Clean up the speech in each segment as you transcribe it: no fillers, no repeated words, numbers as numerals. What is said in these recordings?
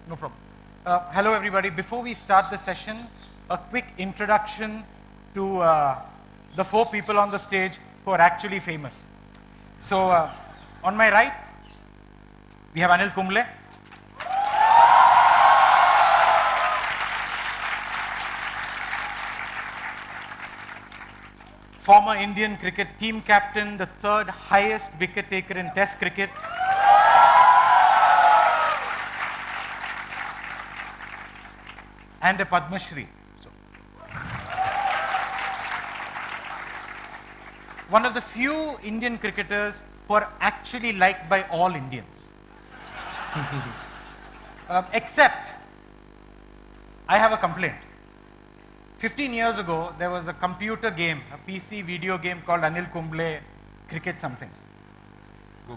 No problem. Hello, everybody. Before we start the session, a quick introduction to the 4 people on the stage who are actually famous. So, on my right, we have Anil Kumble. Former Indian cricket team captain, the 3rd highest wicket taker in Test cricket. And a Padma Shri. So. One of the few Indian cricketers who are actually liked by all Indians. Except, I have a complaint. 15 years ago, there was a computer game, a PC video game called Anil Kumble Cricket something.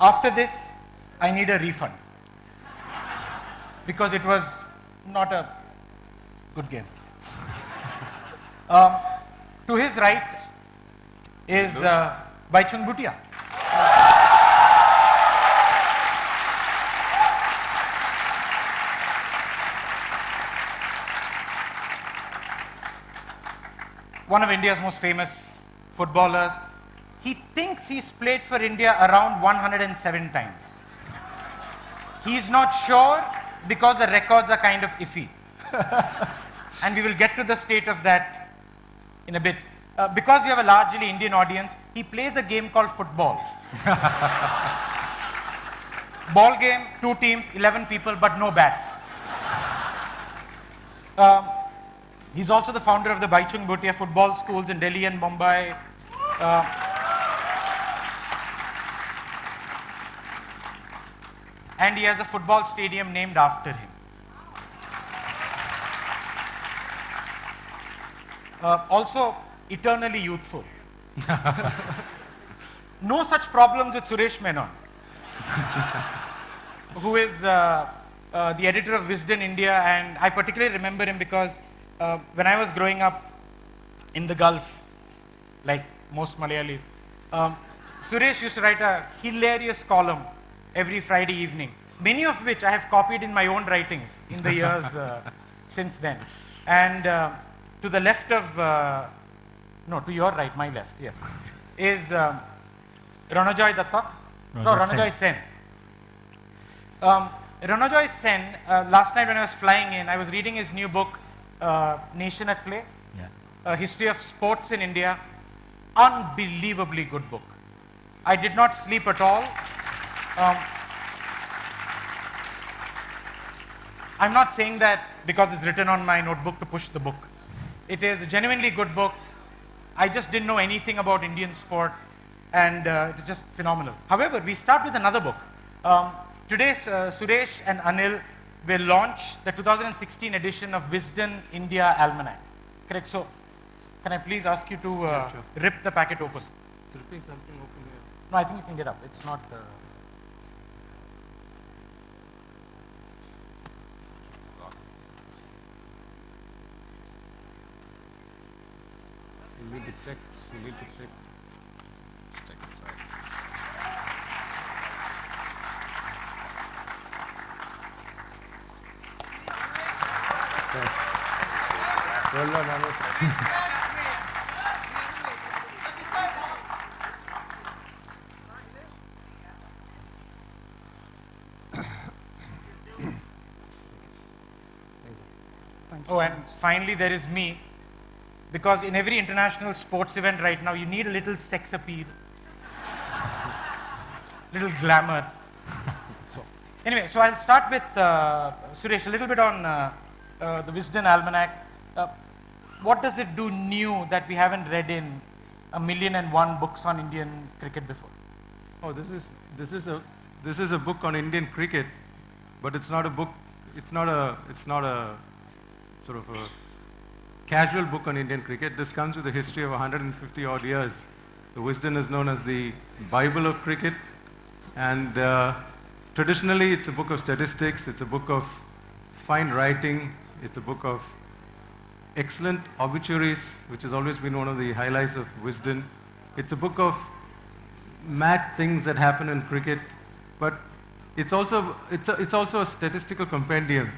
After this, I need a refund. Because it was not a good game. To his right is Baichung Bhutia. One of India's most famous footballers. He thinks he's played for India around 107 times. He's not sure because the records are kind of iffy. And we will get to the state of that in a bit. Because we have a largely Indian audience, he plays a game called football. Ball game, 2 teams, 11 people, but no bats. He's also the founder of the Baichung Bhutia football schools in Delhi and Mumbai. And he has a football stadium named after him. Also, eternally youthful. No such problems with Suresh Menon, who is the editor of Wisden India, and I particularly remember him because when I was growing up in the Gulf, like most Malayalis, Suresh used to write a hilarious column every Friday evening, many of which I have copied in my own writings in the years since then. And to the left of, no, to your right, my left, yes, is Ronojoy Datta. No, Ronojoy Sen. Ronojoy Sen, last night when I was flying in, I was reading his new book, Nation at Play, A History of Sports in India. Unbelievably good book. I did not sleep at all. I'm not saying that because it's written on my notebook to push the book. It is a genuinely good book. I just didn't know anything about Indian sport, and it's just phenomenal. However, we start with another book. Today, Suresh and Anil will launch the 2016 edition of Wisden India Almanac. Correct? So, can I please ask you to rip the packet open? Ripping something open here. No, I think you can get up. It's not... You need to check. You need to check. Stick inside. Well done, Anil. Oh, and finally there is me, because in every international sports event right now, you need a little sex appeal, little glamour. So, anyway, so I'll start with Suresh, a little bit on the Wisden Almanac. What does it do new that we haven't read in 1,000,001 books on Indian cricket before? Oh, this is a book on Indian cricket, but it's not a book. It's not a sort of a casual book on Indian cricket. This comes with a history of 150 odd years. The Wisden is known as the Bible of cricket, and traditionally it's a book of statistics, it's a book of fine writing, it's a book of excellent obituaries, which has always been one of the highlights of Wisden. It's a book of mad things that happen in cricket, but it's also a statistical compendium.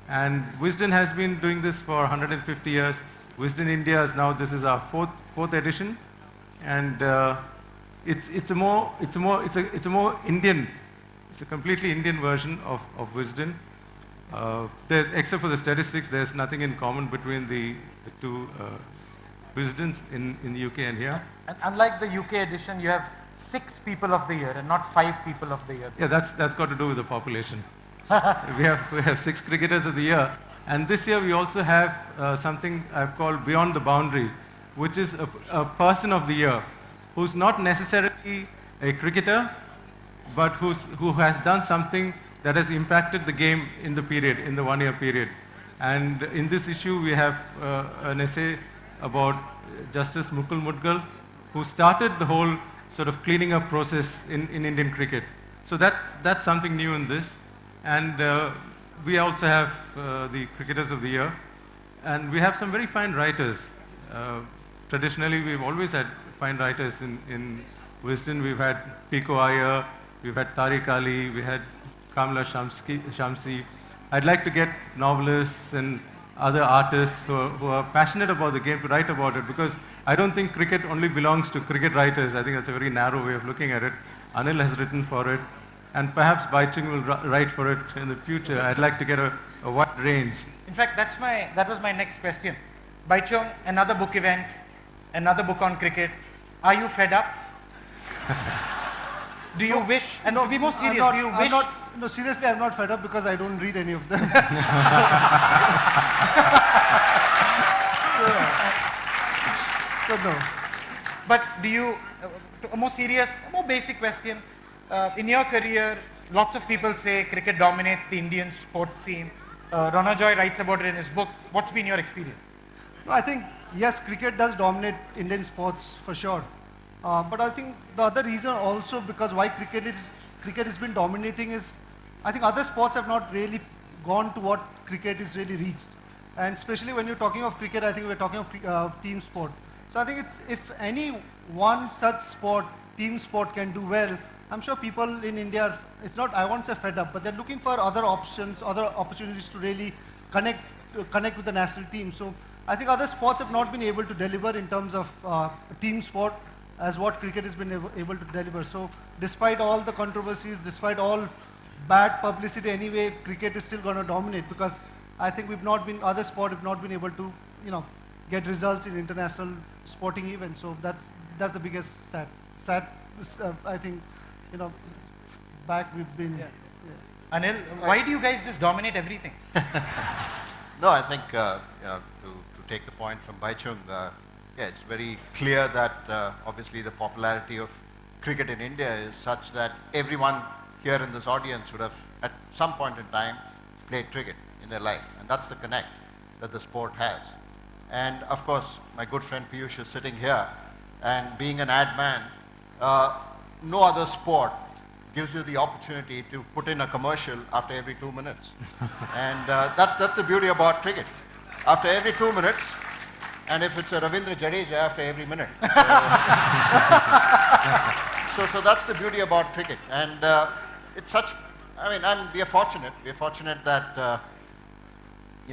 And Wisden has been doing this for 150 years. Wisden India is now, this is our fourth edition. And it's a more Indian, it's a completely Indian version of Wisden. Except for the statistics, there's nothing in common between the two Wisdens in the UK and here. And unlike the UK edition, you have 6 people of the year and not 5 people of the year. Yeah, that's got to do with the population. we have 6 cricketers of the year, and this year we also have something I've called Beyond the Boundary, which is a person of the year, who's not necessarily a cricketer, but who has done something that has impacted the game in the period, in the 1-year period. And in this issue, we have an essay about Justice Mukul Mudgal, who started the whole sort of cleaning up process in Indian cricket. So that's something new in this. And we also have the Cricketers of the Year. And we have some very fine writers. Traditionally, we've always had fine writers in Wisden. We've had Pico Iyer, we've had Tariq Ali, we had Kamla Shamsi. I'd like to get novelists and other artists who are passionate about the game to write about it, because I don't think cricket only belongs to cricket writers. I think that's a very narrow way of looking at it. Anil has written for it, and perhaps Baichung will write for it in the future. I'd like to get a wide range. In fact, that was my next question. Baichung, another book event, another book on cricket. Are you fed up? Do you wish, and to be more serious, do you wish? No, seriously, I'm not fed up because I don't read any of them. so no. But do you, a more serious, a more basic question, in your career, lots of people say cricket dominates the Indian sports scene. Ronojoy writes about it in his book. What's been your experience? No, I think, yes, cricket does dominate Indian sports for sure. But I think the other reason also because why cricket has been dominating is, I think other sports have not really gone to what cricket is really reached. And especially when you're talking of cricket, I think we're talking of team sport. So I think if any one such sport, team sport can do well, I'm sure people in India, it's not, I won't say fed up, but they're looking for other options, other opportunities to really connect with the national team. So I think other sports have not been able to deliver in terms of team sport as what cricket has been able to deliver. So despite all the controversies, despite all bad publicity anyway, cricket is still going to dominate because I think other sport have not been able to, get results in international sporting events. So that's the biggest sad, I think, back we've been. Yeah. Yeah. Anil, why do you guys just dominate everything? No, I think to take the point from Baichung, it's very clear that obviously the popularity of cricket in India is such that everyone here in this audience would have at some point in time played cricket in their life, and that's the connect that the sport has. And of course, my good friend Piyush is sitting here, and being an ad man, no other sport gives you the opportunity to put in a commercial after every 2 minutes. And that's the beauty about cricket. After every 2 minutes, and if it's a Ravindra Jadeja, after every minute. So that's the beauty about cricket. And it's such, we are fortunate. We are fortunate that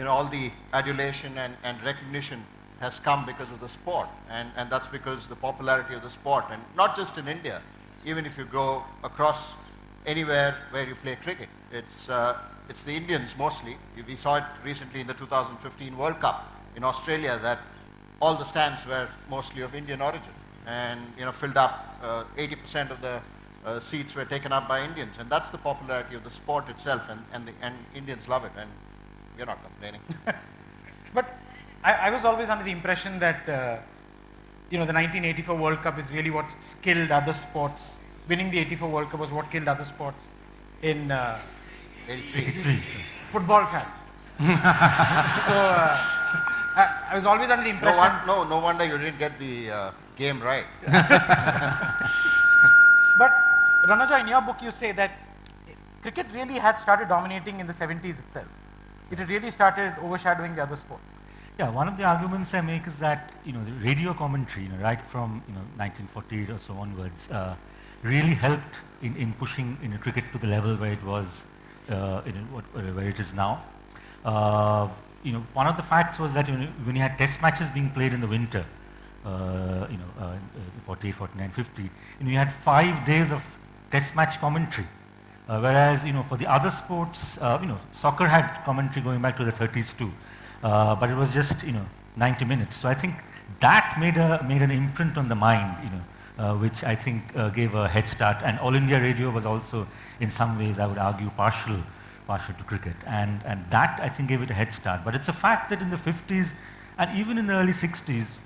all the adulation and recognition has come because of the sport. And that's because the popularity of the sport. And not just in India, even if you go across anywhere where you play cricket, it's the Indians mostly. We saw it recently in the 2015 World Cup in Australia that all the stands were mostly of Indian origin and filled up. 80% of the seats were taken up by Indians, and that's the popularity of the sport itself, and Indians love it, and we're not complaining. But I was always under the impression that the 1984 World Cup is really what killed other sports. Winning the 84 World Cup was what killed other sports in 83. Football fan. So I was always under the impression. No wonder you didn't get the game right. But Ronojoy, in your book you say that cricket really had started dominating in the 70s itself. It had really started overshadowing the other sports. Yeah, one of the arguments I make is that the radio commentary, right from 1940 or so onwards, really helped in pushing cricket to the level where it was, where it is now. one of the facts was that when you had test matches being played in the winter, 48, 49, 50, you had 5 days of test match commentary. Whereas, for the other sports, soccer had commentary going back to the 30s too, but it was just, 90 minutes. So I think that made an imprint on the mind, which I think gave a head start. And All India Radio was also, in some ways, I would argue, partial to cricket. And that, I think, gave it a head start. But it's a fact that in the 50s and even in the early 60s,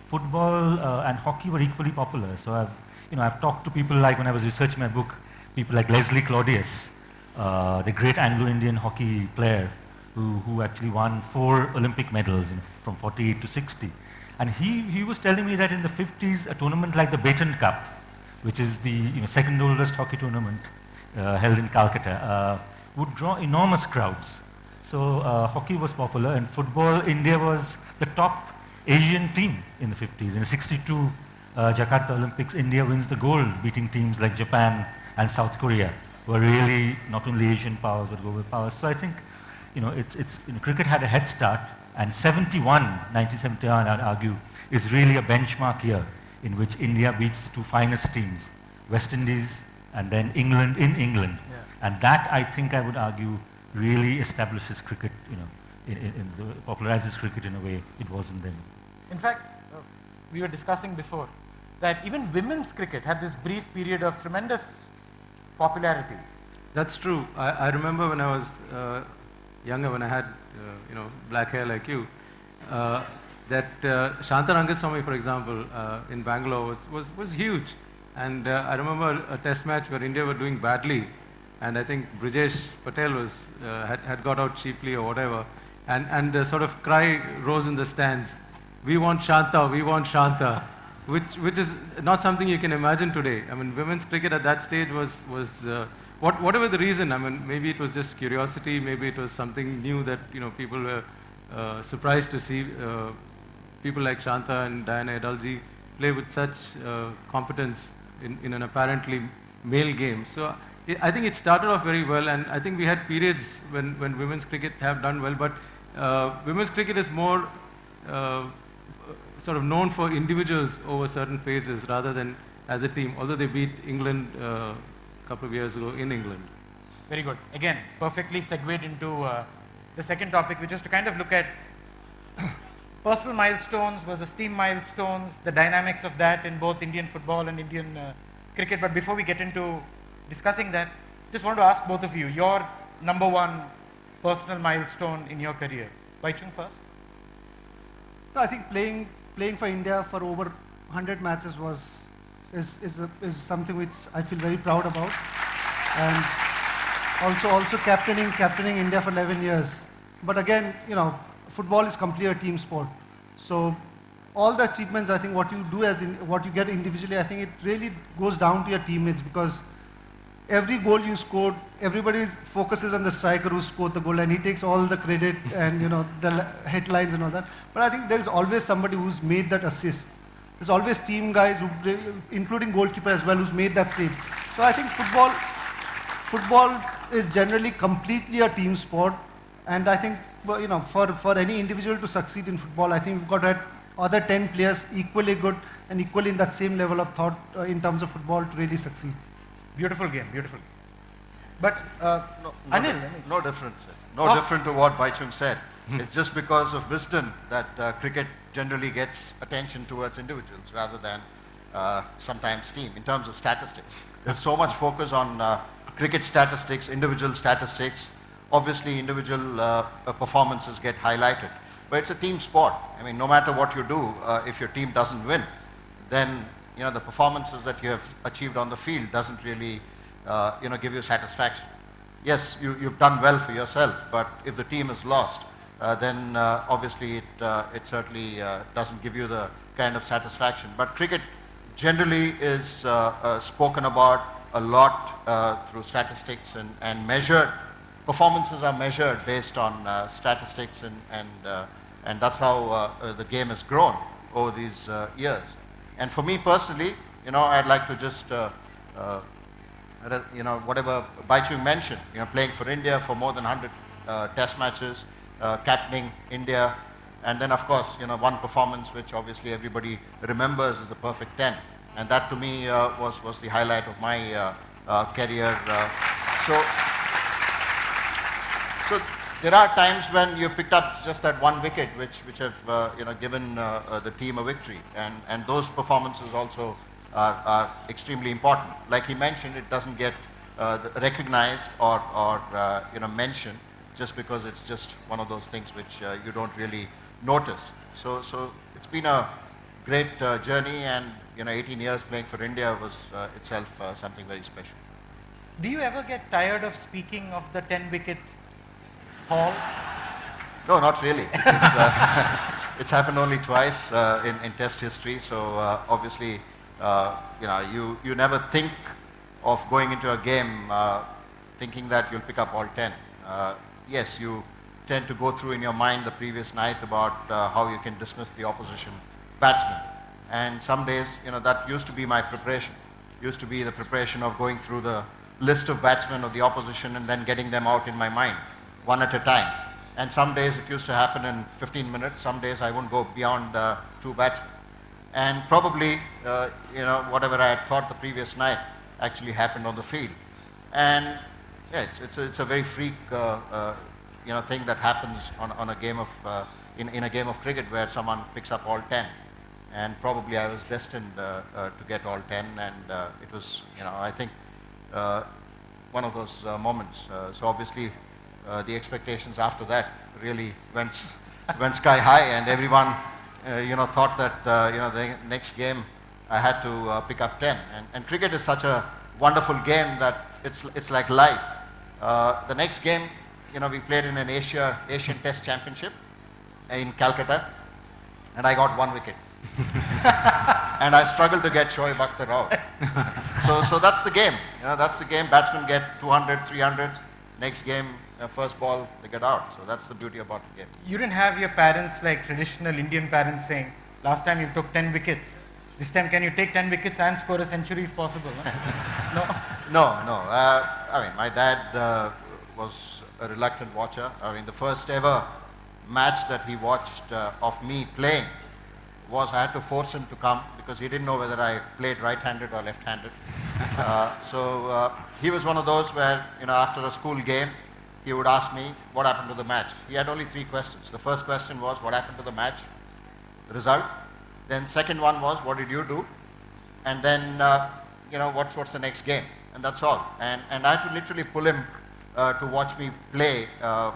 football and hockey were equally popular. So I've talked to people like, when I was researching my book, people like Leslie Claudius, the great Anglo-Indian hockey player who actually won 4 Olympic medals from 48 to 60. And he was telling me that in the 50s, a tournament like the Baichung Cup, which is the second oldest hockey tournament held in Calcutta, would draw enormous crowds. So hockey was popular, and football, India was the top Asian team in the 50s. In the 62 Jakarta Olympics, India wins the gold, beating teams like Japan and South Korea, who are really not only Asian powers but global powers. So I think cricket had a head start, and 1971, I'd argue, is really a benchmark year in which India beats the 2 finest teams, West Indies and then England in England. Yeah. And that, I think, I would argue, really establishes cricket, popularizes cricket in a way it wasn't then. In fact, we were discussing before that even women's cricket had this brief period of tremendous popularity. That's true. I remember when I was younger, when I had black hair like you, that Shanta Rangaswamy, for example, in Bangalore was huge. And I remember a test match where India were doing badly, and I think Brijesh Patel had got out cheaply or whatever, and the sort of cry rose in the stands, "We want Shanta, we want Shanta," which is not something you can imagine today. I mean, women's cricket at that stage was whatever the reason. I mean, maybe it was just curiosity, maybe it was something new that people were surprised to see people like Shanta and Diana Adalji play with such competence in an apparently male game. So I think it started off very well, and I think we had periods when women's cricket have done well, but women's cricket is more sort of known for individuals over certain phases rather than as a team, although they beat England a couple of years ago in England. Very good. Again, perfectly segued into the second topic, which is to kind of look at personal milestones versus team milestones, the dynamics of that in both Indian football and Indian cricket. But before we get into discussing that, just want to ask both of you, your number one personal milestone in your career. Baichung first. No, I think playing for India for over 100 matches is something which I feel very proud about, and also captaining India for 11 years. But again, football is completely a team sport. So all the achievements, I think what you do what you get individually, I think it really goes down to your teammates, because every goal you scored, everybody focuses on the striker who scored the goal, and he takes all the credit and the headlines and all that. But I think there is always somebody who's made that assist. There's always team guys, including goalkeeper as well, who's made that save. So I think football is generally completely a team sport, and I think for any individual to succeed in football, I think we've got to have other 10 players equally good and equally in that same level of thought in terms of football to really succeed. Beautiful game, beautiful. But Anil, No difference. No different to what Baichung said. It's just because of Wisden that cricket generally gets attention towards individuals rather than sometimes team in terms of statistics. There's so much focus on cricket statistics, individual statistics. Obviously, individual performances get highlighted, but it's a team sport. I mean, no matter what you do, if your team doesn't win, then the performances that you have achieved on the field doesn't really give you satisfaction. Yes, you've done well for yourself, but if the team is lost, then obviously it certainly doesn't give you the kind of satisfaction. But cricket generally is spoken about a lot through statistics and measured. Performances are measured based on statistics, and that's how the game has grown over these years. And for me personally, I'd like to just, whatever Baichung mentioned, playing for India for more than test matches, captaining India, and then of course, one performance which obviously everybody remembers is the perfect 10. And that to me was the highlight of my career. So there are times when you picked up just that one wicket which have given the team a victory, and those performances also are extremely important. Like he mentioned, it doesn't get recognized or mentioned just because it's just one of those things which you don't really notice. So it's been a great journey, and 18 years playing for India was itself something very special. Do you ever get tired of speaking of the 10-wicket haul? No, not really. It's happened only twice in Test history. So obviously, you never think of going into a game thinking that you'll pick up all 10. Yes, you tend to go through in your mind the previous night about how you can dismiss the opposition batsman. And some days, that used to be my preparation. Used to be the preparation of going through the list of batsmen of the opposition and then getting them out in my mind, one at a time. And some days it used to happen in 15 minutes. Some days I wouldn't go beyond 2 batsmen. And probably, whatever I had thought the previous night actually happened on the field. And yeah, it's a very freak thing that happens on a game of in a game of cricket where someone picks up all 10. And probably I was destined to get all 10, and it was, I think, one of those moments. So obviously, the expectations after that really went sky high, and everyone, thought that, the next game I had to pick up 10. And cricket is such a wonderful game that it's like life. The next game, we played in an Asian Test Championship in Calcutta, and I got 1 wicket. And I struggled to get Shoaib Akhtar out. So that's the game. That's the game. Batsmen get 200, 300s. Next game, first ball, they get out. So that's the beauty about the game. You didn't have your parents, like traditional Indian parents, saying, last time you took 10 wickets. This time, can you take 10 wickets and score a century if possible? No? No. I mean, my dad was a reluctant watcher. I mean, the first ever match that he watched of me playing was I had to force him to come because he didn't know whether I played right-handed or left-handed. So he was one of those where, after a school game, he would ask me what happened to the match. He had only 3 questions. The first question was what happened to the match, result. Then second one was what did you do, and then what's the next game, and that's all. And I had to literally pull him to watch me play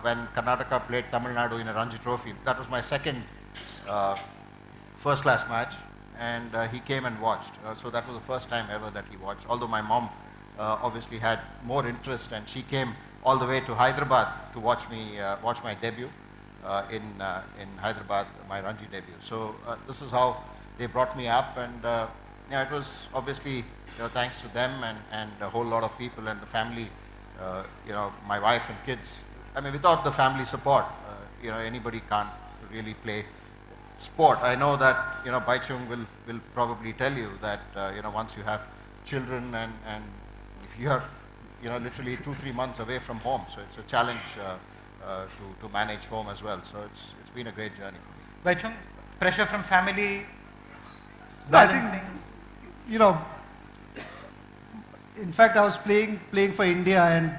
when Karnataka played Tamil Nadu in a Ranji Trophy. That was my second first-class match, and he came and watched. So that was the first time ever that he watched, although my mom obviously had more interest, and she came all the way to Hyderabad to watch me watch my debut in Hyderabad, my Ranji debut. So this is how they brought me up, and it was obviously thanks to them and a whole lot of people and the family, my wife and kids. I mean, without the family support, anybody can't really play sport. I know that Baichung will probably tell you that once you have children and you're literally 2-3 months away from home, so it's a challenge to manage home as well. So it's been a great journey for me. Baichung, pressure from family, I balancing? think, in fact, I was playing for India, and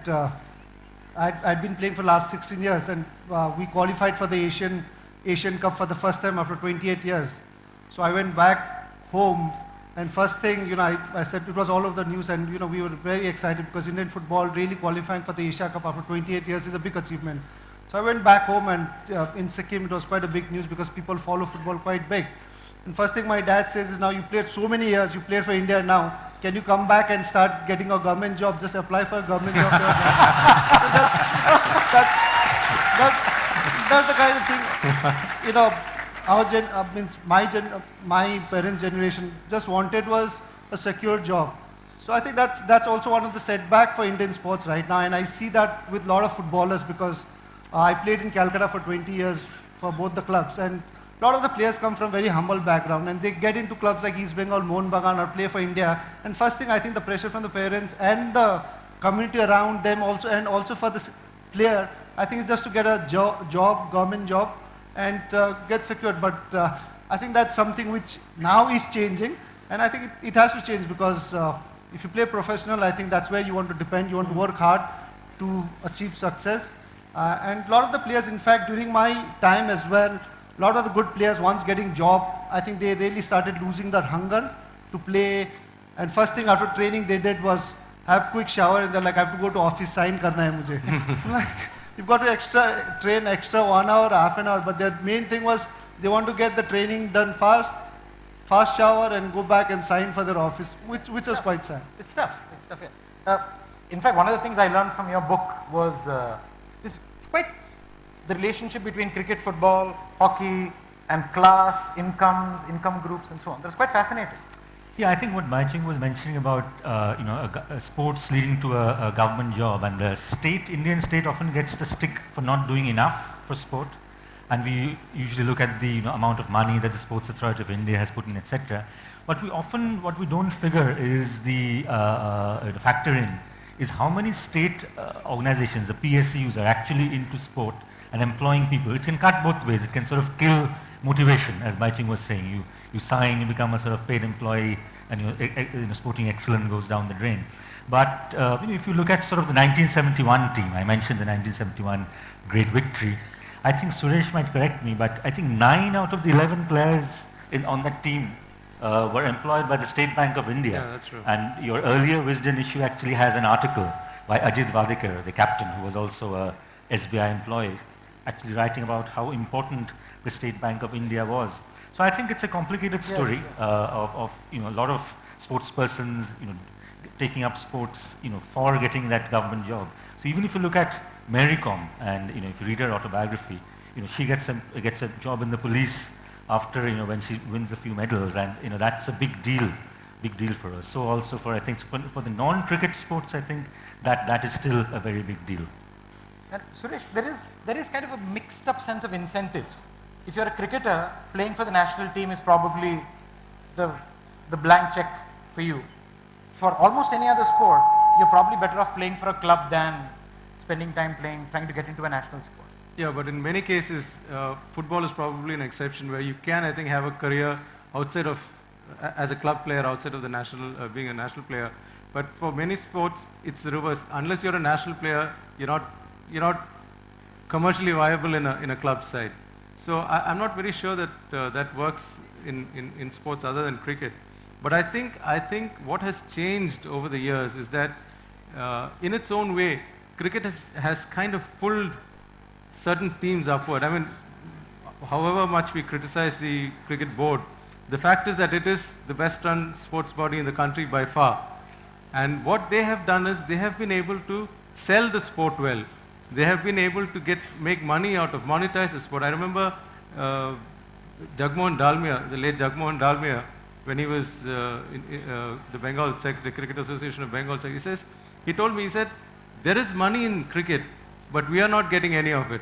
I'd been playing for the last 16 years, and we qualified for the Asian Cup for the first time after 28 years. So I went back home, and first thing, I said it was all over the news, and we were very excited because Indian football really qualifying for the Asia Cup after 28 years is a big achievement. So I went back home, and in Sikkim it was quite a big news because people follow football quite big. And first thing my dad says is, now you played so many years, you played for India now, can you come back and start getting a government job, just apply for a government job? That's the kind of thing, my parents' generation just wanted was a secure job. So I think that's also one of the setback for Indian sports right now, and I see that with a lot of footballers because I played in Calcutta for 20 years for both the clubs, and a lot of the players come from very humble background, and they get into clubs like East Bengal, Mohun Bagan, or play for India. And first thing, I think the pressure from the parents and the community around them also, and also for the player, I think it's just to get a job, government job, and get secured. But I think that's something which now is changing, and I think it has to change because if you play professional, I think that's where you want to depend. You want to work hard to achieve success. And a lot of the players, in fact, during my time as well, a lot of the good players, once getting job, I think they really started losing their hunger to play. And first thing after training they did was have quick shower, and they're like, I have to go to office, sign karna hai mujhe. Like, you've got to train extra 1 hour, half an hour. But their main thing was they want to get the training done fast shower and go back and sign for their office, which was quite sad. It's tough. It's tough. Yeah. In fact, one of the things I learned from your book was it's quite the relationship between cricket, football, hockey, and class, income groups, and so on. That's quite fascinating. Yeah, I think what Baichung was mentioning about sports leading to a government job, and the Indian state often gets the stick for not doing enough for sport, and we usually look at the amount of money that the Sports Authority of India has put in, etc. But what we don't figure is the factor in is how many state organizations, the PSUs, are actually into sport and employing people. It can cut both ways. It can sort of kill motivation, as Baichung was saying. You sign, you become a sort of paid employee, and your sporting excellence goes down the drain. But if you look at sort of the 1971 team, I mentioned the 1971 great victory. I think Suresh might correct me, but I think 9 out of the 11 players on that team were employed by the State Bank of India. Yeah, that's true. And your earlier Wisden issue actually has an article by Ajit Vadukut, the captain, who was also a SBI employee, actually writing about how important the State Bank of India was. So I think it's a complicated story of a lot of sports persons taking up sports for getting that government job. So even if you look at Mary Kom, and if you read her autobiography, she gets a job in the police after when she wins a few medals, and that's a big deal for her. So also I think for the non-cricket sports, I think that is still a very big deal. And Suresh, there is kind of a mixed up sense of incentives. If you're a cricketer, playing for the national team is probably the blank check for you. For almost any other sport, you're probably better off playing for a club than spending time trying to get into a national sport. Yeah, but in many cases, football is probably an exception where you can, I think, have a career outside of, as a club player, outside of the national, being a national player. But for many sports, it's the reverse. Unless you're a national player, you're not commercially viable in a club side. So I'm not very sure that that works in sports other than cricket. But I think what has changed over the years is that in its own way, cricket has kind of pulled certain teams upward. I mean, however much we criticize the cricket board, the fact is that it is the best run sports body in the country by far. And what they have done is they have been able to sell the sport well. They have been able to make money out of, monetize the sport. I remember Jagmohan Dalmia, the late Jagmohan Dalmia, when he was the Cricket Association of Bengal, he told me, he said, there is money in cricket, but we are not getting any of it.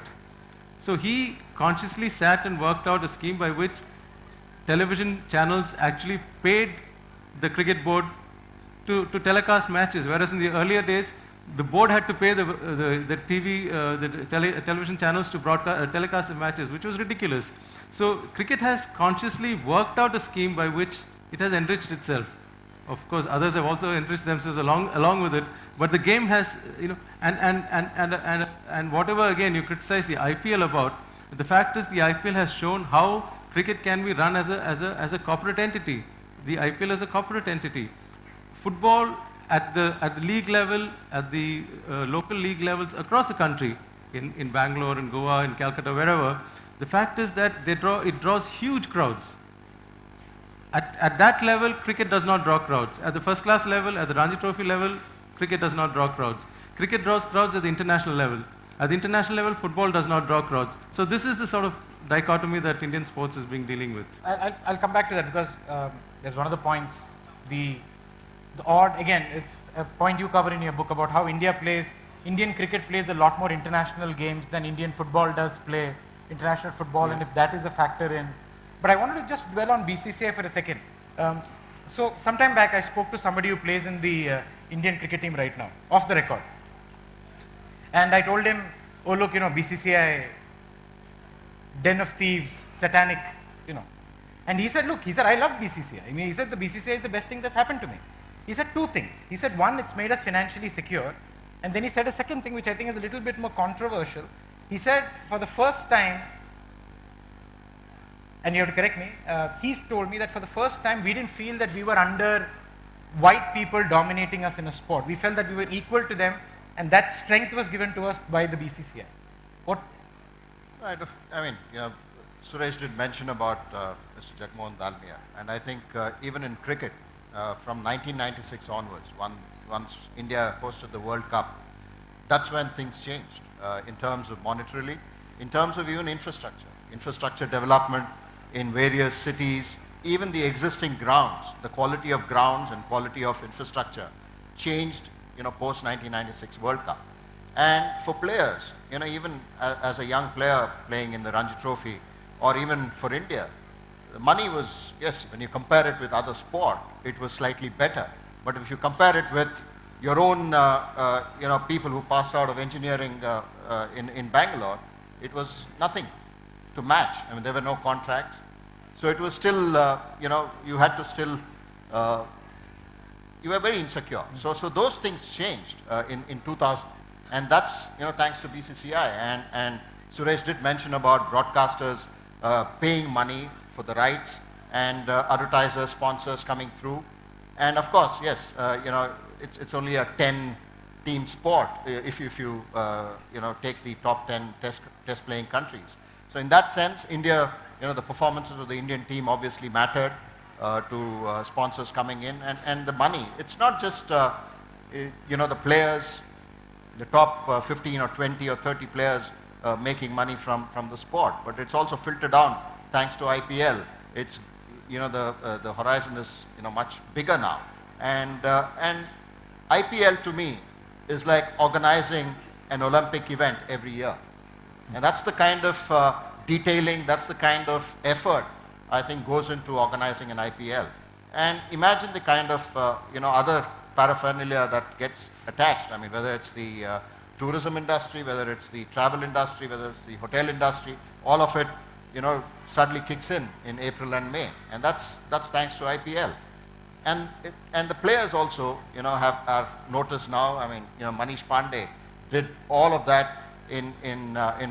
So he consciously sat and worked out a scheme by which television channels actually paid the cricket board to telecast matches, whereas in the earlier days, the board had to pay the television channels to telecast the matches, which was ridiculous. So cricket has consciously worked out a scheme by which it has enriched itself. Of course, others have also enriched themselves along with it. But the game has, and whatever again you criticize the IPL about, the fact is the IPL has shown how cricket can be run as a corporate entity. The IPL is a corporate entity. Football at the league level, at the local league levels across the country, in Bangalore, in Goa, in Calcutta, wherever, the fact is that it draws huge crowds. At that level, cricket does not draw crowds. At the first class level, at the Ranji Trophy level, cricket does not draw crowds. Cricket draws crowds at the international level. At the international level, football does not draw crowds. So this is the sort of dichotomy that Indian sports is dealing with. I'll come back to that because there's one of the points, the odd, again, it's a point you cover in your book about how Indian cricket plays a lot more international games than Indian football does play international football, and if that is a factor in. But I wanted to just dwell on BCCI for a second. So sometime back I spoke to somebody who plays in the Indian cricket team right now, off the record. And I told him, oh look, BCCI, den of thieves, satanic, And he said, look, I love BCCI. I mean, he said the BCCI is the best thing that's happened to me. He said two things. He said, one, it's made us financially secure. And then he said a second thing, which I think is a little bit more controversial. He said, for the first time, and you have to correct me, he's told me that for the first time, we didn't feel that we were under white people dominating us in a sport. We felt that we were equal to them, and that strength was given to us by the BCCI. What? I mean, Suresh did mention about Mr. Jagmohan Dalmia, and I think even in cricket, from 1996 onwards, once India hosted the World Cup, that's when things changed in terms of monetarily, in terms of even infrastructure development in various cities, even the existing grounds, the quality of grounds and quality of infrastructure changed, post 1996 World Cup. And for players, even as a young player playing in the Ranji Trophy, or even for India, the money was, yes, when you compare it with other sport, it was slightly better. But if you compare it with your own, people who passed out of engineering in Bangalore, it was nothing to match. I mean, there were no contracts. So it was still, you had to still, you were very insecure. So those things changed in 2000. And that's, thanks to BCCI. And Suresh did mention about broadcasters paying money for the rights, and advertisers, sponsors coming through. And of course, yes, it's only a 10-team sport if you take the top 10 test playing countries. So in that sense, India, the performances of the Indian team obviously mattered to sponsors coming in, and the money. It's not just the players, the top 15 or 20 or 30 players making money from the sport, but it's also filtered down thanks to IPL. It's the horizon is much bigger now, and IPL to me is like organizing an Olympic event every year, and that's the kind of detailing, that's the kind of effort I think goes into organizing an IPL. And imagine the kind of other paraphernalia that gets attached. I mean, whether it's the tourism industry, whether it's the travel industry, whether it's the hotel industry, all of it, suddenly kicks in April and May, and that's thanks to IPL. And the players also, have noticed now. I mean, Manish Pandey did all of that in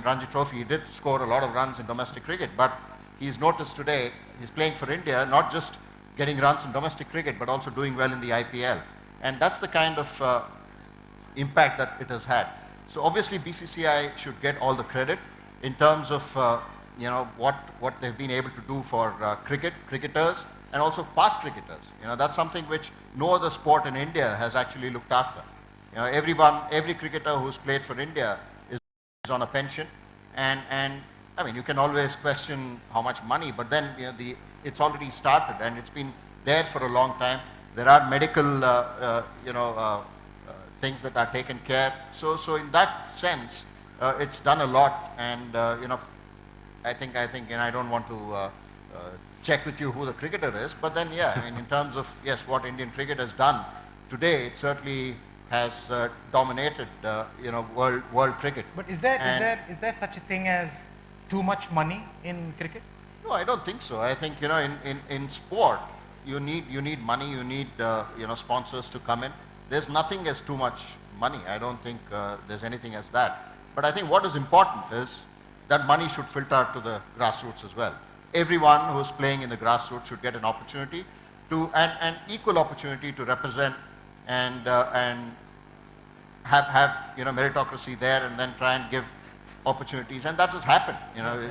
Ranji Trophy. He did score a lot of runs in domestic cricket, but he's noticed today he's playing for India, not just getting runs in domestic cricket, but also doing well in the IPL. And that's the kind of impact that it has had. So obviously BCCI should get all the credit in terms of what they've been able to do for cricketers, and also past cricketers. That's something which no other sport in India has actually looked after. Every cricketer who's played for India is on a pension, and I mean, you can always question how much money, but then it's already started and it's been there for a long time. There are medical things that are taken care. So in that sense, it's done a lot, and I think, and I don't want to check with you who the cricketer is, but then I mean, in terms of what Indian cricket has done today, it certainly has dominated world cricket. But is there such a thing as too much money in cricket? No, I don't think so. I think in sport you need money, you need sponsors to come in. There's nothing as too much money. I don't think there's anything as that. But I think what is important is that money should filter to the grassroots as well. Everyone who's playing in the grassroots should get an opportunity to, an equal opportunity to represent and have meritocracy there, and then try and give opportunities. And that has happened.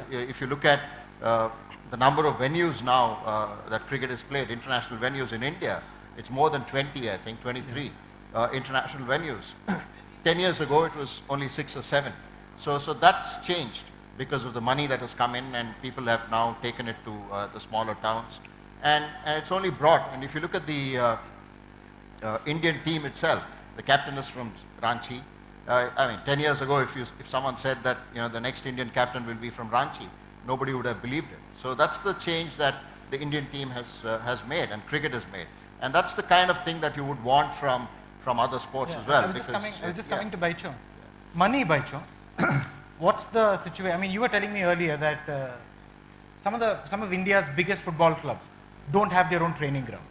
If you look at the number of venues now that cricket is played, international venues in India, it's more than 20, I think, 23 international venues. 10 years ago, it was only 6 or 7. So that's changed because of the money that has come in, and people have now taken it to the smaller towns. And it's only brought, and if you look at the Indian team itself, the captain is from Ranchi. I mean, 10 years ago, if someone said that the next Indian captain will be from Ranchi, nobody would have believed it. So that's the change that the Indian team has made, and cricket has made. And that's the kind of thing that you would want from other sports as well. I was just coming to Baichung. Money Baichung. what's the situation? I mean, you were telling me earlier that some of India's biggest football clubs don't have their own training grounds.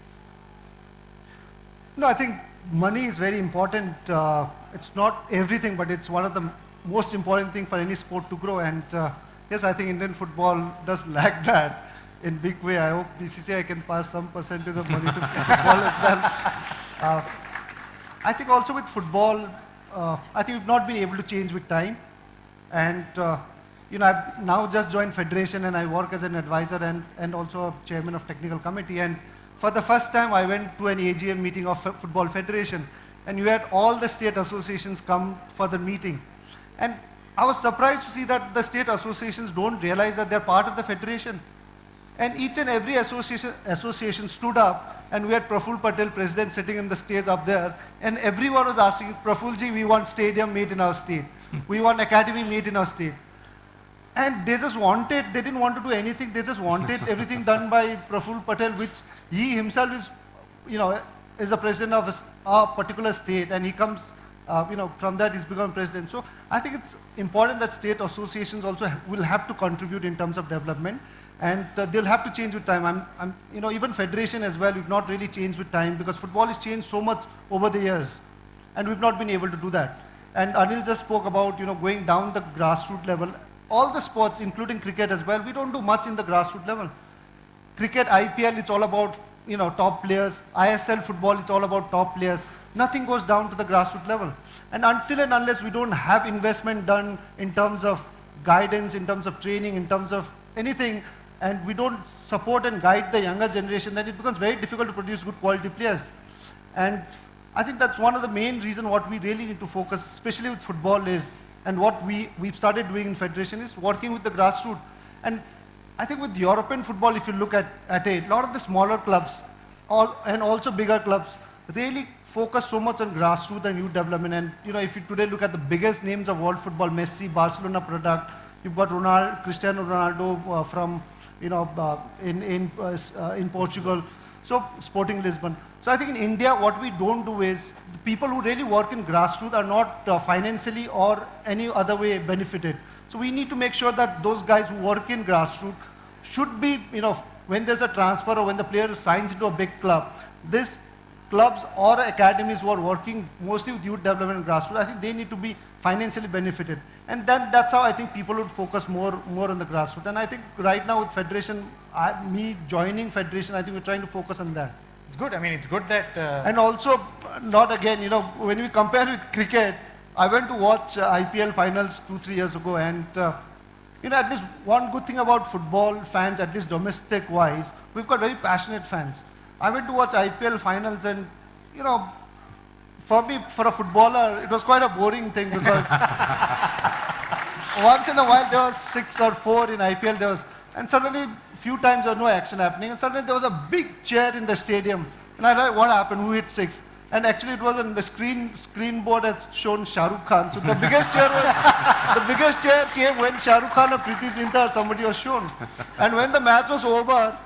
No, I think money is very important. It's not everything, but it's one of the most important thing for any sport to grow. And yes, I think Indian football does lack that in big way. I hope BCCI can pass some percentage of money to football as well. I think also with football, I think we've not been able to change with time. And I've now just joined Federation and I work as an advisor and also a chairman of technical committee. And for the first time, I went to an AGM meeting of Football Federation, and you had all the state associations come for the meeting. And I was surprised to see that the state associations don't realize that they're part of the federation. And each and every association stood up, and we had Praful Patel, president, sitting in the stage up there, and everyone was asking, Prafulji, we want stadium made in our state. We want academy made in our state. And they just wanted, they didn't want to do anything, they just wanted everything done by Praful Patel, which he himself is, is a president of a particular state, and he comes, from that he's become president. So I think it's important that state associations also will have to contribute in terms of development, and they'll have to change with time. Even federation as well, we've not really changed with time because football has changed so much over the years, and we've not been able to do that. And Anil just spoke about, going down the grassroots level. All the sports, including cricket as well, we don't do much in the grassroots level. Cricket, IPL, it's all about, top players. ISL football, it's all about top players. Nothing goes down to the grassroots level. And until and unless we don't have investment done in terms of guidance, in terms of training, in terms of anything, and we don't support and guide the younger generation, then it becomes very difficult to produce good quality players. And I think that's one of the main reasons what we really need to focus, especially with football, is, and what we've started doing in Federation is working with the grassroots. And I think with European football, if you look at it, a lot of the smaller clubs and also bigger clubs really focus so much on grassroots and youth development. And if you today look at the biggest names of world football, Messi, Barcelona product, you've got Cristiano Ronaldo from in Portugal, so Sporting Lisbon. So I think in India, what we don't do is the people who really work in grassroots are not financially or any other way benefited. So we need to make sure that those guys who work in grassroots should be, when there's a transfer or when the player signs into a big club, these clubs or academies who are working mostly with youth development and grassroots, I think they need to be financially benefited. And then that's how I think people would focus more on the grassroots. And I think right now with Federation, me joining Federation, I think we're trying to focus on that. It's good. I mean, it's good that... And also, not again, when we compare with cricket, I went to watch IPL finals 2-3 years ago, and at least one good thing about football fans, at least domestic-wise, we've got very passionate fans. I went to watch IPL finals, and for me, for a footballer, it was quite a boring thing because once in a while there was 6 or 4 in IPL, and suddenly few times there was no action happening, and suddenly there was a big cheer in the stadium, and I thought, what happened? Who hit 6? And actually, it was on the screen board had shown Shah Rukh Khan. So the biggest cheer came when Shah Rukh Khan or Preeti Zinta or somebody was shown. And when the match was over,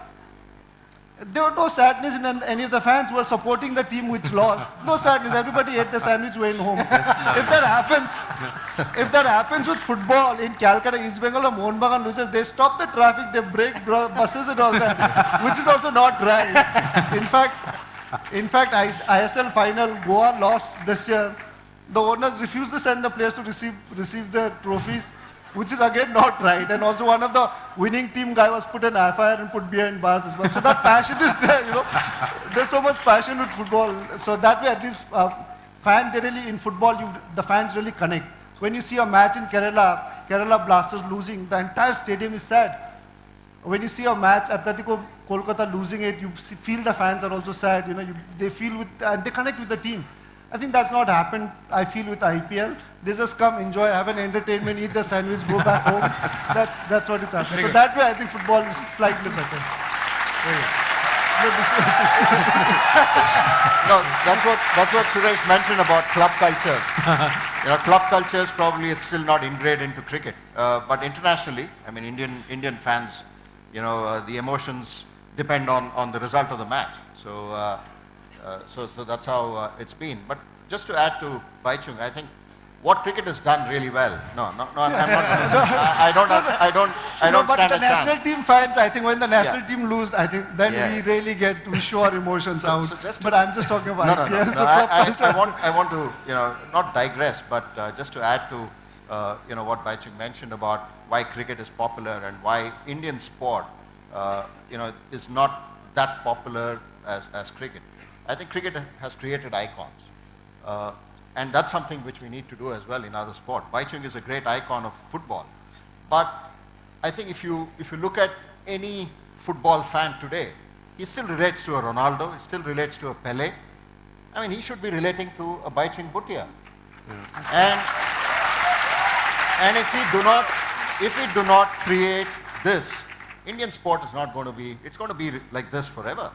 there was no sadness in any of the fans who were supporting the team which lost. No sadness. Everybody ate the sandwich, went home. If that happens with football in Calcutta, East Bengal or Mohun Bagan loses, they stop the traffic, they break buses and all that, which is also not right. In fact, ISL final, Goa lost this year. The owners refused to send the players to receive their trophies, which is again not right. And also one of the winning team guy was put in FIR and put behind bars as well. So that passion is there, There's so much passion with football. So that way at least fans, they really, in football, the fans really connect. When you see a match in Kerala Blasters losing, the entire stadium is sad. When you see a match, Atletico Kolkata losing it, you feel the fans are also sad. They feel and they connect with the team. I think that's not happened, I feel, with IPL. They just come, enjoy, have an entertainment, eat the sandwich, go back home. That's what it's happening. So that way, I think football is slightly better. No, that's what Suresh mentioned about club cultures. Club cultures, probably it's still not ingrained into cricket. But internationally, I mean, Indian fans, the emotions depend on the result of the match. So that's how it's been. But just to add to Baichung, I think what cricket has done really well. No, I'm not. I don't But stand the a national chance. team fans, I think when the national Yeah. team lose, I think then Yeah. we really we show our emotions out. so just But I'm just talking about No, no, IPL. no. so no club culture. I want to, not digress, but just to add to, what Baichung mentioned about why cricket is popular and why Indian sport, is not that popular as cricket. I think cricket has created icons. And that's something which we need to do as well in other sport. Baichung is a great icon of football. But I think if you look at any football fan today, he still relates to a Ronaldo, he still relates to a Pele. I mean, he should be relating to a Baichung Bhutia. And if we do not create this, Indian sport is not going to be, it's going to be like this forever.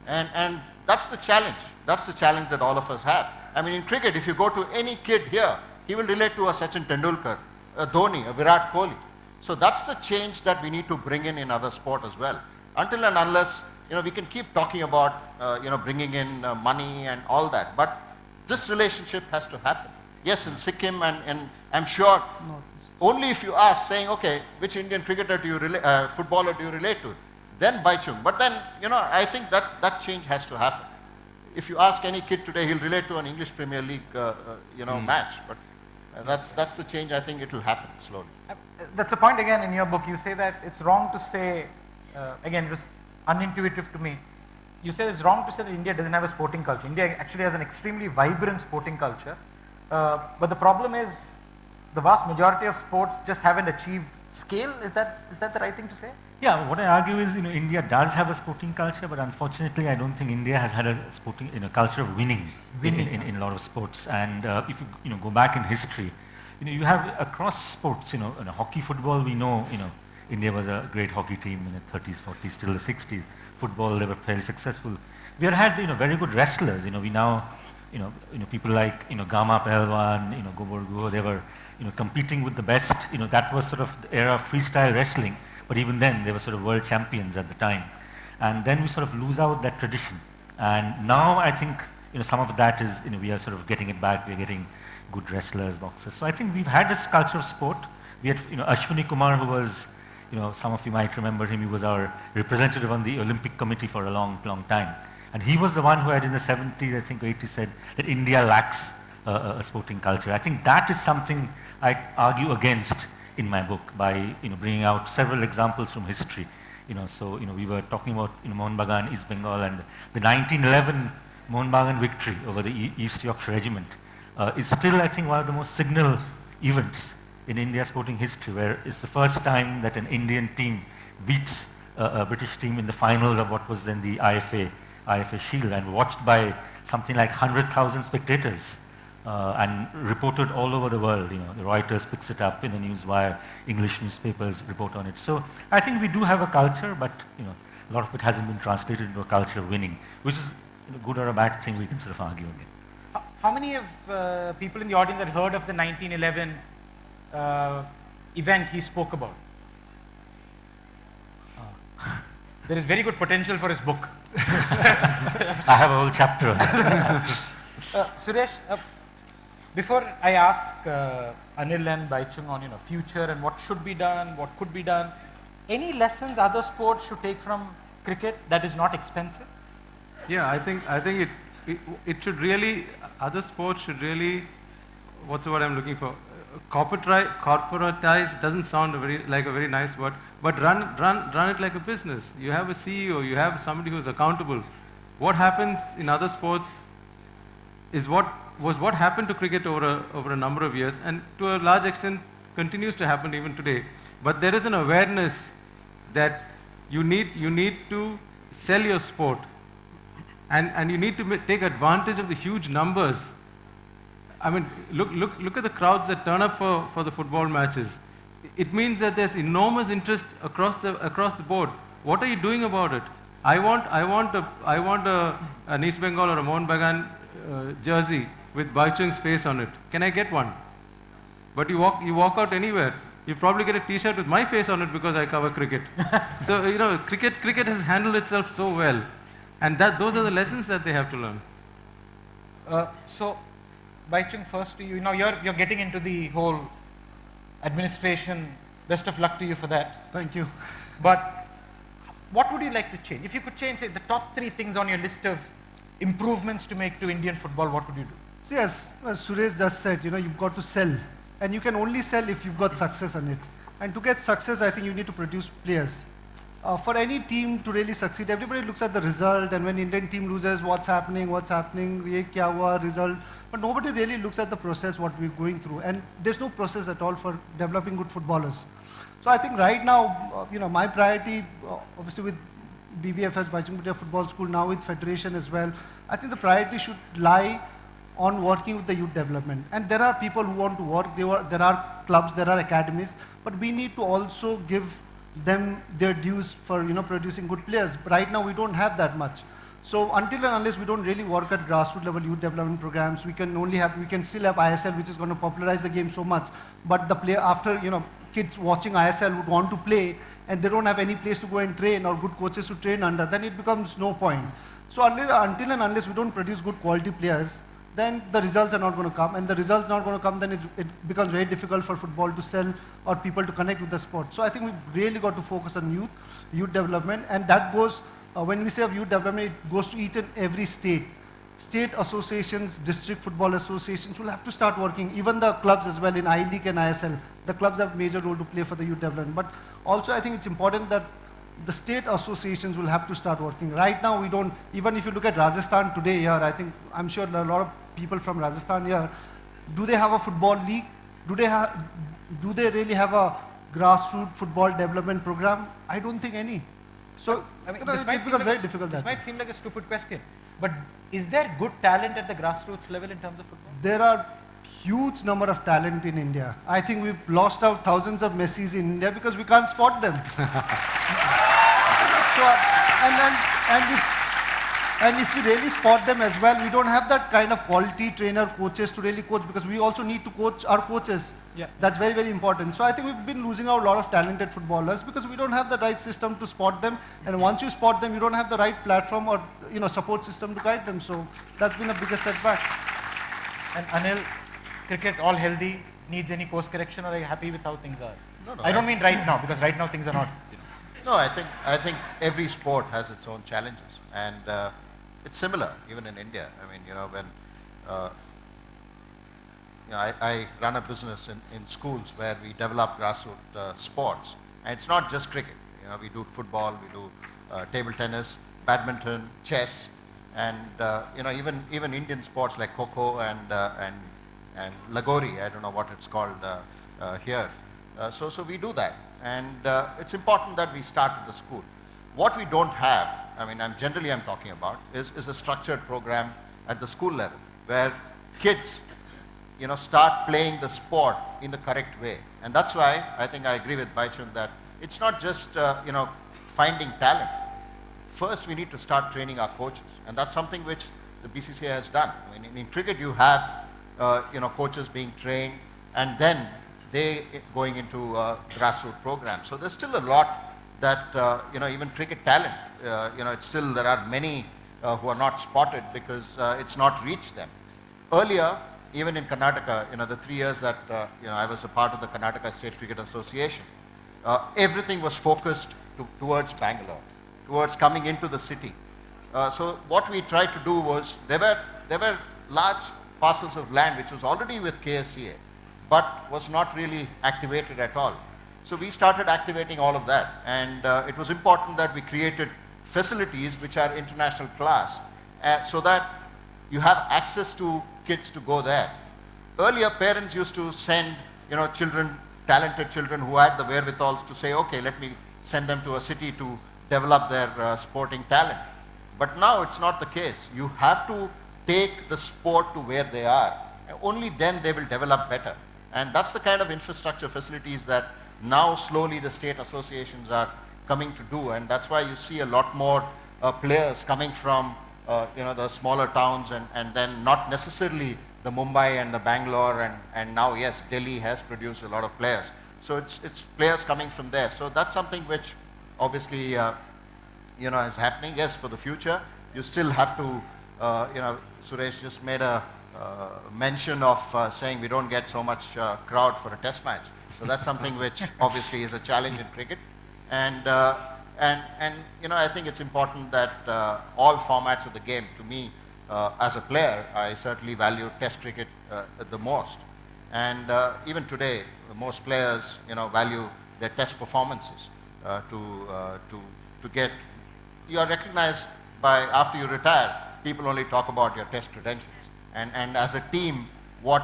And that's the challenge. That's the challenge that all of us have. I mean, in cricket, if you go to any kid here, he will relate to a Sachin Tendulkar, a Dhoni, a Virat Kohli. So that's the change that we need to bring in other sport as well. Until and unless, we can keep talking about, bringing in money and all that. But this relationship has to happen. Yes, in Sikkim, and I'm sure only if you ask, saying, okay, which Indian cricketer do you footballer do you relate to? Then Baichung. But then, I think that change has to happen. If you ask any kid today, he'll relate to an English Premier League, match. But that's the change. I think it will happen slowly. That's a point again in your book. You say that it's wrong to say, again, it was unintuitive to me. You say it's wrong to say that India doesn't have a sporting culture. India actually has an extremely vibrant sporting culture. But the problem is the vast majority of sports just haven't achieved scale. Is that the right thing to say? Yeah, what I argue is, India does have a sporting culture, but unfortunately, I don't think India has had a sporting, culture of winning in a lot of sports. And if you go back in history, you have across sports, in hockey, football, we know, India was a great hockey team in the 30s, 40s, till the 60s. Football, they were fairly successful. We had, very good wrestlers. We now, people like, Gama Pehlwan, Gobor Guho, they were, competing with the best. That was sort of the era of freestyle wrestling. But even then, they were sort of world champions at the time. And then we sort of lose out that tradition. And now I think, some of that is, we are sort of getting it back. We're getting good wrestlers, boxers. So I think we've had this culture of sport. We had, Ashwini Kumar, who was, some of you might remember him. He was our representative on the Olympic Committee for a long, long time. And he was the one who had in the 70s, I think, 80s said that India lacks a sporting culture. I think that is something I argue against in my book by bringing out several examples from history. So we were talking about Mohun Bagan, East Bengal, and the 1911 Mohun Bagan victory over the East Yorkshire Regiment is still, I think, one of the most signal events in India's sporting history, where it's the first time that an Indian team beats a British team in the finals of what was then the IFA Shield, and watched by something like 100,000 spectators. And reported all over the world. The Reuters picks it up in the newswire, English newspapers report on it. So I think we do have a culture, but a lot of it hasn't been translated into a culture of winning, which is a good or a bad thing. We can sort of argue again. How many of people in the audience had heard of the 1911 event he spoke about? There is very good potential for his book. I have a whole chapter on that. Suresh, before I ask Anil and Baichung on future and what should be done, what could be done, any lessons other sports should take from cricket that is not expensive? Yeah, I think it should really, other sports should really, what's the word I'm looking for? Corporatize doesn't sound like a very nice word, but run it like a business. You have a CEO, you have somebody who's accountable. What happens in other sports is what happened to cricket over a number of years, and to a large extent continues to happen even today. But there is an awareness that you need to sell your sport, and you need to take advantage of the huge numbers. I mean, look at the crowds that turn up for the football matches. It means that there's enormous interest across the board. What are you doing about it? I want an East Bengal or a Mohun Bagan jersey with Baichung's face on it. Can I get one? But you walk out anywhere, you probably get a T-shirt with my face on it because I cover cricket. So cricket has handled itself so well, and those are the lessons that they have to learn. So Baichung, first to you. Now you're getting into the whole administration. Best of luck to you for that. Thank you. But what would you like to change? If you could change, say, the top 3 things on your list of improvements to make to Indian football, what would you do? So yes, as Suresh just said, you've got to sell. And you can only sell if you've got success on it. And to get success, I think you need to produce players. For any team to really succeed, everybody looks at the result, and when Indian team loses, what's happening, ye kya hua, result. But nobody really looks at the process, what we're going through. And there's no process at all for developing good footballers. So I think right now, my priority, obviously with BBFS, Baichung Bhutia Football School, now with Federation as well, I think the priority should lie on working with the youth development. And there are people who want to work, there are clubs, there are academies, but we need to also give them their dues for producing good players. Right now we don't have that much. So until and unless we don't really work at grassroots level youth development programs, we can still have ISL, which is going to popularize the game so much. But the player after kids watching ISL would want to play, and they don't have any place to go and train or good coaches to train under, then it becomes no point. So until and unless we don't produce good quality players, then the results are not going to come, and the results not going to come, then it becomes very difficult for football to sell or people to connect with the sport. So I think we've really got to focus on youth development, and that goes, when we say of youth development, it goes to each and every state. State associations, district football associations will have to start working, even the clubs as well in I-League and ISL. The clubs have a major role to play for the youth development. But also I think it's important that the state associations will have to start working. Right now we don't, even if you look at Rajasthan today here, I'm sure there are a lot of people from Rajasthan here. Do they have a football league? Do they really have a grassroots football development program? I don't think any. So this might seem very difficult. This might seem like a stupid question, but is there good talent at the grassroots level in terms of football? There are huge number of talent in India. I think we've lost out thousands of Messis in India because we can't spot them. And if we really spot them as well, we don't have that kind of quality trainer coaches to really coach, because we also need to coach our coaches. Yeah. That's very, very important. So I think we've been losing out a lot of talented footballers because we don't have the right system to spot them. And once you spot them, you don't have the right platform or support system to guide them. So that's been a biggest setback. And Anil, cricket all healthy, needs any course correction, or are you happy with how things are? No, I don't mean right now, because right now things are not. No, I think every sport has its own challenges, and it's similar even in India. I mean, when I run a business in schools where we develop grassroots sports, and it's not just cricket. We do football, we do table tennis, badminton, chess, and even Indian sports like Kho and Lagori. I don't know what it's called here. So we do that, and it's important that we start at the school. What we don't have, I'm talking about, is a structured program at the school level where kids, start playing the sport in the correct way. And that's why I think I agree with Baichung that it's not just finding talent. First, we need to start training our coaches, and that's something which the BCCI has done. In cricket, you have coaches being trained, and then they going into grassroots programs. So there's still a lot that even cricket talent, it's still there are many who are not spotted because it's not reached them. Earlier, even in Karnataka, the 3 years that I was a part of the Karnataka State Cricket Association, everything was focused towards Bangalore, towards coming into the city. So what we tried to do was there were large parcels of land which was already with KSCA, but was not really activated at all. So we started activating all of that, and it was important that we created facilities which are international class, so that you have access to kids to go there. Earlier, parents used to send children, talented children who had the wherewithals to say, okay, let me send them to a city to develop their sporting talent. But now it's not the case. You have to take the sport to where they are. Only then they will develop better. And that's the kind of infrastructure facilities that now slowly the state associations are coming to do. And that's why you see a lot more players coming from the smaller towns, and then not necessarily the Mumbai and the Bangalore, and now, yes, Delhi has produced a lot of players. So it's players coming from there. So that's something which obviously is happening. Yes, for the future, you still have to, Suresh just made a mention of saying we don't get so much crowd for a test match. So that's something which obviously is a challenge in cricket. And I think it's important that all formats of the game, to me, as a player, I certainly value test cricket the most. And even today, most players, value their test performances to get, you are recognized by, after you retire, people only talk about your test credentials. And as a team, what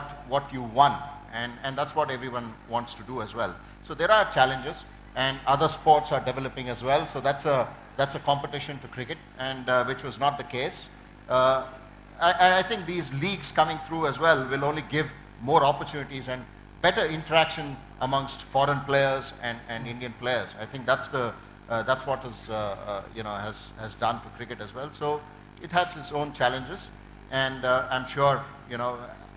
you won. And that's what everyone wants to do as well. So there are challenges, and other sports are developing as well. So that's a competition to cricket, and which was not the case. I think these leagues coming through as well will only give more opportunities and better interaction amongst foreign players and Indian players. I think that's what has done to cricket as well. So it has its own challenges, and I'm sure,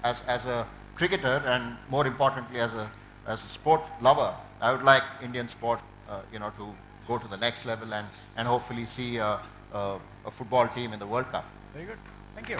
as a cricketer, and more importantly as a sport lover, I would like Indian sport to go to the next level and hopefully see a football team in the World Cup. Very good. Thank you.